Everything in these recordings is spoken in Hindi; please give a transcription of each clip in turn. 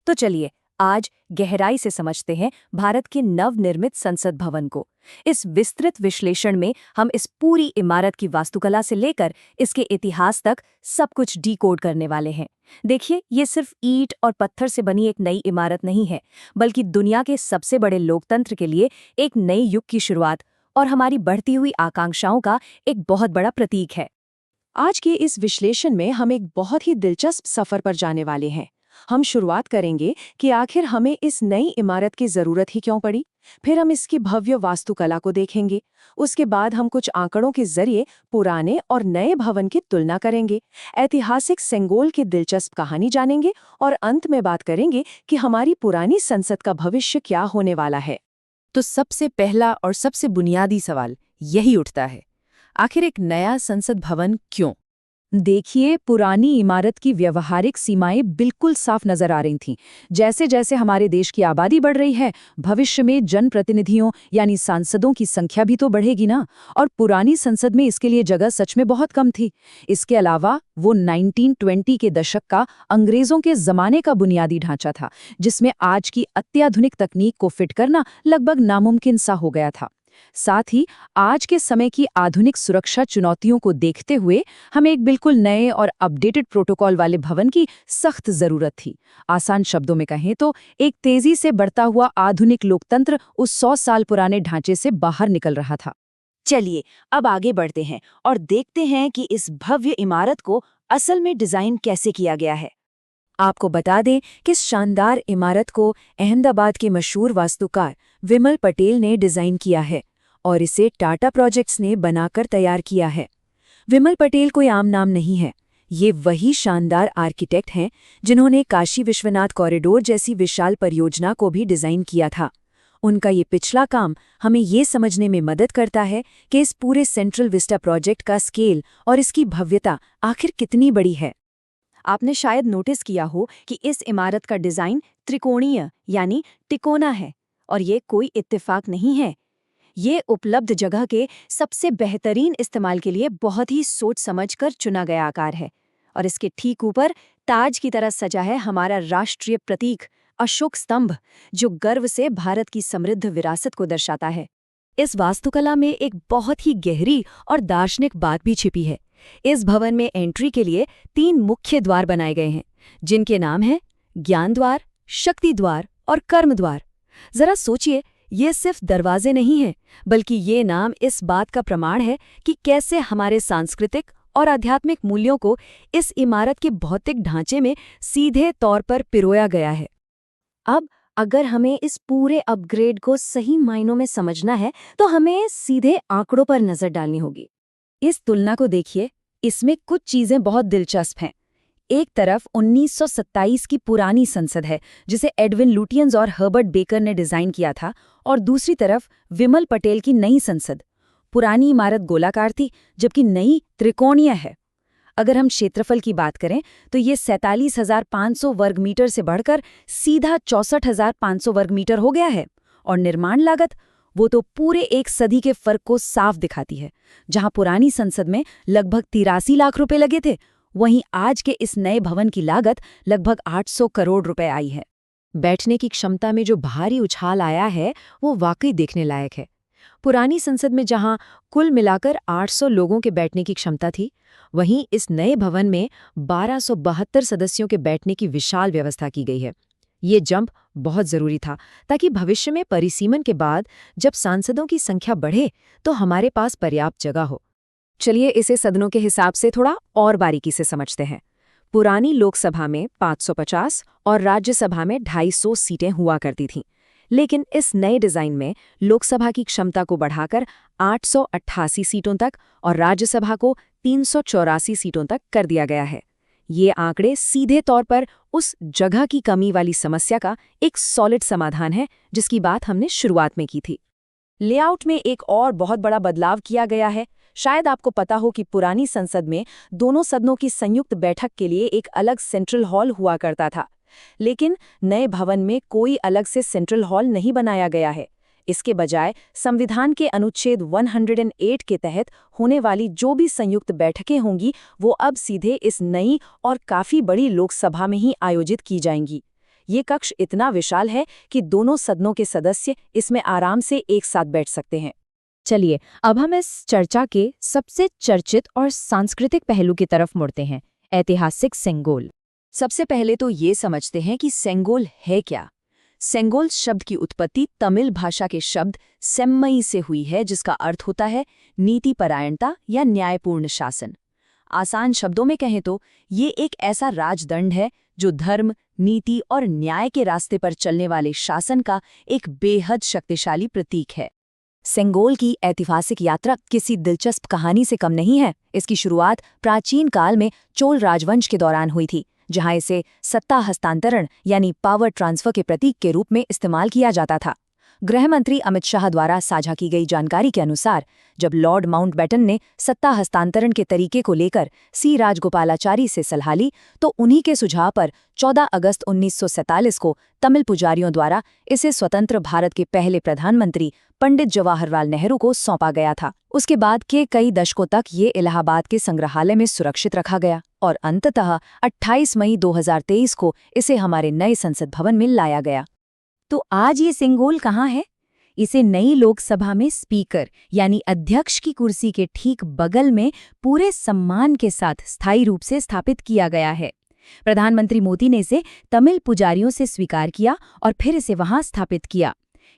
तो चलिए आज गहराई से समझते हैं भारत के नवनिर्मित संसद भवन को। इस विस्तृत विश्लेषण में हम इस पूरी इमारत की वास्तुकला से लेकर इसके इतिहास तक सब कुछ डीकोड करने वाले हैं। देखिए, ये सिर्फ ईंट और पत्थर से बनी एक नई इमारत नहीं है, बल्कि दुनिया के सबसे बड़े लोकतंत्र के लिए एक नए युग की शुरुआत और हमारी बढ़ती हुई आकांक्षाओं का एक बहुत बड़ा प्रतीक है। आज के इस विश्लेषण में हम एक बहुत ही दिलचस्प सफर पर जाने वाले हैं। हम शुरुआत करेंगे कि आखिर हमें इस नई इमारत की जरूरत ही क्यों पड़ी। फिर हम इसकी भव्य वास्तुकला को देखेंगे। उसके बाद हम कुछ आंकड़ों के जरिए पुराने और नए भवन की तुलना करेंगे, ऐतिहासिक सेंगोल की दिलचस्प कहानी जानेंगे और अंत में बात करेंगे कि हमारी पुरानी संसद का भविष्य क्या होने वाला है। तो सबसे पहला और सबसे बुनियादी सवाल यही उठता है, आखिर एक नया संसद भवन क्यों? देखिए, पुरानी इमारत की व्यवहारिक सीमाएं बिल्कुल साफ नजर आ रही थीं। जैसे जैसे हमारे देश की आबादी बढ़ रही है, भविष्य में जनप्रतिनिधियों यानी सांसदों की संख्या भी तो बढ़ेगी ना। और पुरानी संसद में इसके लिए जगह सच में बहुत कम थी। इसके अलावा वो 1920 के दशक का अंग्रेजों के जमाने का बुनियादी ढांचा था, जिसमें आज की अत्याधुनिक तकनीक को फिट करना लगभग नामुमकिन सा हो गया था। साथ ही आज के समय की आधुनिक सुरक्षा चुनौतियों को देखते हुए हमें एक बिल्कुल नए और अपडेटेड प्रोटोकॉल वाले भवन की सख्त जरूरत थी। आसान शब्दों में कहें तो एक तेजी से बढ़ता हुआ आधुनिक लोकतंत्र उस 100 साल पुराने ढांचे से बाहर निकल रहा था। चलिए अब आगे बढ़ते हैं और देखते हैं कि इस भव्य इमारत को असल में डिजाइन कैसे किया गया है। आपको बता दें कि इस शानदार इमारत को अहमदाबाद के मशहूर वास्तुकार विमल पटेल ने डिजाइन किया है और इसे टाटा प्रोजेक्ट्स ने बनाकर तैयार किया है। विमल पटेल कोई आम नाम नहीं है, ये वही शानदार आर्किटेक्ट हैं जिन्होंने काशी विश्वनाथ कॉरिडोर जैसी विशाल परियोजना को भी डिजाइन किया था। उनका ये पिछला काम हमें ये समझने में मदद करता है कि इस पूरे सेंट्रल विस्टा प्रोजेक्ट का स्केल और इसकी भव्यता आखिर कितनी बड़ी है। आपने शायद नोटिस किया हो कि इस इमारत का डिजाइन त्रिकोणीय यानी तिकोना है, और ये कोई इत्तेफाक नहीं है। ये उपलब्ध जगह के सबसे बेहतरीन इस्तेमाल के लिए बहुत ही सोच समझकर चुना गया आकार है। और इसके ठीक ऊपर ताज की तरह सजा है हमारा राष्ट्रीय प्रतीक अशोक स्तंभ, जो गर्व से भारत की समृद्ध विरासत को दर्शाता है। इस वास्तुकला में एक बहुत ही गहरी और दार्शनिक बात भी छिपी है। इस भवन में एंट्री के लिए 3 मुख्य द्वार बनाए गए हैं, जिनके नाम हैं ज्ञान द्वार, शक्ति द्वार और कर्म द्वार। जरा सोचिए, ये सिर्फ दरवाजे नहीं हैं, बल्कि ये नाम इस बात का प्रमाण है कि कैसे हमारे सांस्कृतिक और आध्यात्मिक मूल्यों को इस इमारत के भौतिक ढांचे में सीधे तौर पर पिरोया गया है। अब अगर हमें इस पूरे अपग्रेड को सही मायनों में समझना है, तो हमें सीधे आंकड़ों पर नजर डालनी होगी। इस तुलना को देखिए, इसमें कुछ चीजें बहुत दिलचस्प हैं। एक तरफ 1927 की पुरानी संसद है, जिसे एडविन लुटियंस और हर्बर्ट बेकर ने डिजाइन किया था, और दूसरी तरफ विमल पटेल की नई संसद। पुरानी इमारत गोलाकार थी, जबकि नई त्रिकोणीय है। अगर हम क्षेत्रफल की बात करें तो ये 47,500 वर्ग मीटर से बढ़कर सीधा 64,500 वर्ग मीटर हो गया है। और निर्माण लागत, वो तो पूरे एक सदी के फर्क को साफ दिखाती है। जहां पुरानी संसद में लगभग 83 लाख रुपए लगे थे, वहीं आज के इस नए भवन की लागत लगभग 800 करोड़ रुपए आई है। बैठने की क्षमता में जो भारी उछाल आया है, वो वाकई देखने लायक है। पुरानी संसद में जहां कुल मिलाकर 800 लोगों के बैठने की क्षमता थी, वहीं इस नए भवन में 1272 सदस्यों के बैठने की विशाल व्यवस्था की गई है। ये जंप बहुत जरूरी था, ताकि भविष्य में परिसीमन के बाद जब सांसदों की संख्या बढ़े तो हमारे पास पर्याप्त जगह हो। चलिए इसे सदनों के हिसाब से थोड़ा और बारीकी से समझते हैं। पुरानी लोकसभा में 550 और राज्यसभा में 250 सीटें हुआ करती थीं, लेकिन इस नए डिजाइन में लोकसभा की क्षमता को बढ़ाकर 888 सीटों तक और राज्यसभा को 384 सीटों तक कर दिया गया है। ये आंकड़े सीधे तौर पर उस जगह की कमी वाली समस्या का एक सॉलिड समाधान है, जिसकी बात हमने शुरुआत में की थी। लेआउट में एक और बहुत बड़ा बदलाव किया गया है। शायद आपको पता हो कि पुरानी संसद में दोनों सदनों की संयुक्त बैठक के लिए एक अलग सेंट्रल हॉल हुआ करता था, लेकिन नए भवन में कोई अलग से सेंट्रल हॉल नहीं बनाया गया है। इसके बजाय संविधान के अनुच्छेद 108 के तहत होने वाली जो भी संयुक्त बैठकें होंगी, वो अब सीधे इस नई और काफी बड़ी लोकसभा में ही आयोजित की जाएंगी। ये कक्ष इतना विशाल है कि दोनों सदनों के सदस्य इसमें आराम से एक साथ बैठ सकते हैं। चलिए, अब हम इस चर्चा के सबसे चर्चित और सांस्कृतिक पहलू की तरफ मुड़ते हैं, ऐतिहासिक सेंगोल। सबसे पहले तो ये समझते हैं कि सेंगोल है क्या। सेंगोल शब्द की उत्पत्ति तमिल भाषा के शब्द सेम्मई से हुई है, जिसका अर्थ होता है नीतिपरायणता या न्यायपूर्ण शासन। आसान शब्दों में कहें तो ये एक ऐसा राजदंड है जो धर्म, नीति और न्याय के रास्ते पर चलने वाले शासन का एक बेहद शक्तिशाली प्रतीक है। सेंगोल की ऐतिहासिक यात्रा किसी दिलचस्प कहानी से कम नहीं है। इसकी शुरुआत प्राचीन काल में चोल राजवंश के दौरान हुई थी, जहां इसे सत्ता हस्तांतरण यानी पावर ट्रांसफर के प्रतीक के रूप में इस्तेमाल किया जाता था। गृह मंत्री अमित शाह द्वारा साझा की गई जानकारी के अनुसार, जब लॉर्ड माउंटबेटन ने सत्ता हस्तांतरण के तरीके को लेकर सी राजगोपालाचारी से सलाह ली, तो उन्हीं के सुझाव पर 14 अगस्त 1947 को तमिल पुजारियों द्वारा इसे स्वतंत्र भारत के पहले प्रधानमंत्री पंडित जवाहरलाल नेहरू को सौंपा गया था। उसके बाद के कई दशकों तक ये इलाहाबाद के संग्रहालय में सुरक्षित रखा गया और अंततः 28 मई 2023 को इसे हमारे नए संसद भवन में लाया गया। तो आज ये सेंगोल कहाँ है? इसे नई लोकसभा में स्पीकर यानी अध्यक्ष की कुर्सी के ठीक बगल में पूरे सम्मान के साथ स्थायी रूप से स्थापित किया गया है। प्रधानमंत्री मोदी ने इसे तमिल पुजारियों से स्वीकार किया और फिर इसे वहां स्थापित किया।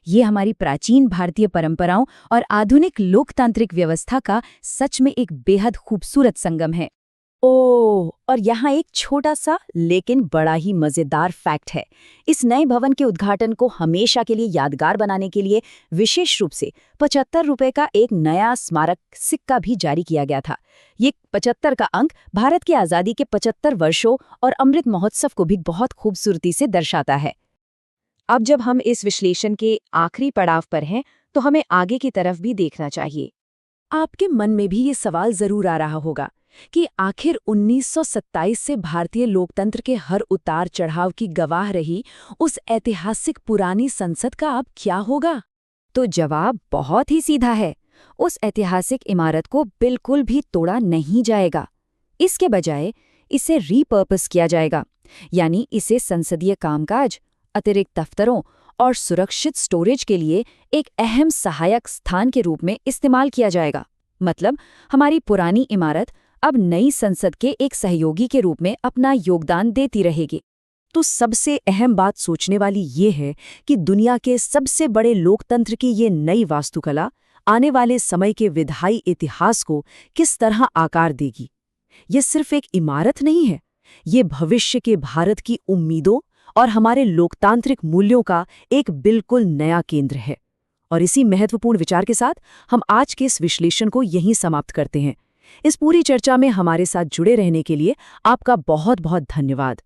ये हमारी प्राचीन भारतीय परंपराओं और आधुनिक लोकतांत्रिक व्यवस्था का सच में एक बेहद खूबसूरत संगम है। ओह, और यहाँ एक छोटा सा लेकिन बड़ा ही मजेदार फैक्ट है। इस नए भवन के उद्घाटन को हमेशा के लिए यादगार बनाने के लिए विशेष रूप से 75 रुपए का एक नया स्मारक सिक्का भी जारी किया गया था। ये 75 का अंक भारत की आज़ादी के 75 वर्षों और अमृत महोत्सव को भी बहुत खूबसूरती से दर्शाता है। अब जब हम इस विश्लेषण के आखिरी पड़ाव पर हैं, तो हमें आगे की तरफ भी देखना चाहिए। आपके मन में भी ये सवाल जरूर आ रहा होगा कि आखिर 1927 से भारतीय लोकतंत्र के हर उतार चढ़ाव की गवाह रही उस ऐतिहासिक पुरानी संसद का अब क्या होगा? तो जवाब बहुत ही सीधा है। उस ऐतिहासिक इमारत को बिल्कुल भी तोड़ा नहीं जाएगा। इसके बजाय इसे रीपर्पस किया जाएगा, यानी इसे संसदीय कामकाज, अतिरिक्त दफ्तरों और सुरक्षित स्टोरेज के लिए एक अहम सहायक स्थान के रूप में इस्तेमाल किया जाएगा। मतलब हमारी पुरानी इमारत अब नई संसद के एक सहयोगी के रूप में अपना योगदान देती रहेगी। तो सबसे अहम बात सोचने वाली ये है कि दुनिया के सबसे बड़े लोकतंत्र की ये नई वास्तुकला आने वाले समय के विधायी इतिहास को किस तरह आकार देगी। ये सिर्फ एक इमारत नहीं है, ये भविष्य के भारत की उम्मीदों और हमारे लोकतांत्रिक मूल्यों का एक बिल्कुल नया केंद्र है। और इसी महत्वपूर्ण विचार के साथ हम आज के इस विश्लेषण को यहीं समाप्त करते हैं। इस पूरी चर्चा में हमारे साथ जुड़े रहने के लिए आपका बहुत बहुत धन्यवाद।